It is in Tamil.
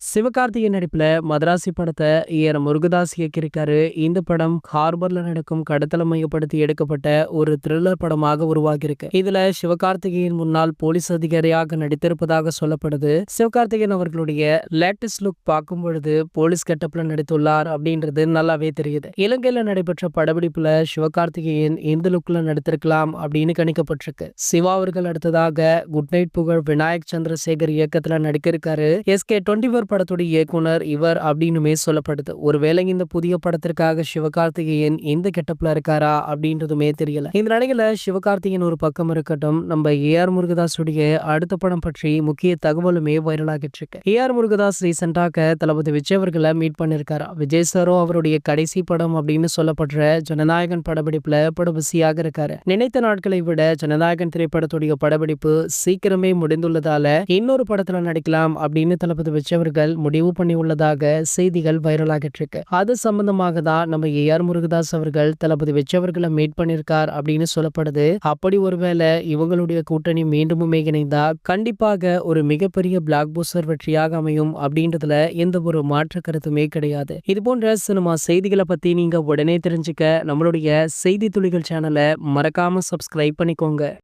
சிவகார்த்திகேயன் நடிப்புல மதராசி படத்தை முருகதாஸ் இயக்கியிருக்காரு. இந்த படம் ஹார்பர்ல நடக்கும் கடத்தலை மையப்படுத்தி எடுக்கப்பட்ட ஒரு த்ரில்லர் படமாக உருவாகியிருக்கு. இதுல சிவகார்த்திகேயன் முன்னாள் போலீஸ் அதிகாரியாக நடித்திருப்பதாக சொல்லப்படுது. சிவகார்த்திகேயன் அவர்களுடைய லேட்டஸ்ட் லுக் பார்க்கும் பொழுது போலீஸ் கெட்டப்ல நடித்துள்ளார் அப்படின்றது நல்லாவே தெரியுது. இலங்கையில நடைபெற்ற படப்பிடிப்புல சிவகார்த்திகேயன் இந்த லுக்ல நடித்திருக்கலாம் அப்படின்னு கணிக்கப்பட்டிருக்கு. சிவா அவர்கள் அடுத்ததாக குட் நைட் புகழ் விநாயக் சந்திரசேகர் இயக்கத்துல நடிக்க இருக்காரு. SK24 படத்துடைய இயக்குனர் இவர் அப்படின்னுமே சொல்லப்படுது. ஒருவேளை இந்த புதிய படத்திற்காக சிவகார்த்திகேயன் இந்த கெட்டப்ல இருக்காரா அப்படின்றதுமே தெரியல. இந்த நிலையில சிவகார்த்திகேயன் ஒரு பக்கம் இருக்கட்டும், நம்ம AR முருகதாஸுடைய அடுத்த படம் பற்றி முக்கிய தகவலுமே வைரலாகிட்டு இருக்கு. AR முருகதாஸ் ரீசெண்டாக தளபதி விஜய் அவர்களை மீட் பண்ணிருக்காரா. விஜய் சாரோ அவருடைய கடைசி படம் அப்படின்னு சொல்லப்படுற ஜனநாயகன் படப்பிடிப்புல படம் பிஸியாக இருக்காரு. நினைத்த நாட்களை விட ஜனநாயகன் திரைப்படத்துடைய படப்பிடிப்பு சீக்கிரமே முடிந்துள்ளதால இன்னொரு படத்துல நடிக்கலாம் அப்படின்னு தளபதி விஜய் அவர்கள் முடிவு பண்ணி உள்ளதாக செய்திகள் வைரலாகிட்டு இருக்கு. அது சம்பந்தமாக தான் நம்ம AR முருகதாஸ் அவர்கள் தளபதி விஜய் அவர்களை மீட் பண்ணிருக்கார் அப்படின்னு சொல்லப்படுது. அப்படி ஒருவேளை இவங்களுடைய கூட்டணி மீண்டுமே இணைந்தா கண்டிப்பாக ஒரு மிகப்பெரிய பிளாக் பஸ்டர் வெற்றியாக அமையும் அப்படின்றதுல எந்த ஒரு மாற்று கருத்துமே கிடையாது. இது போன்ற சினிமா செய்திகளை பத்தி நீங்க உடனே தெரிஞ்சுக்க நம்மளுடைய செய்தி துளிகள் சேனலை மறக்காம சப்ஸ்கிரைப் பண்ணிக்கோங்க.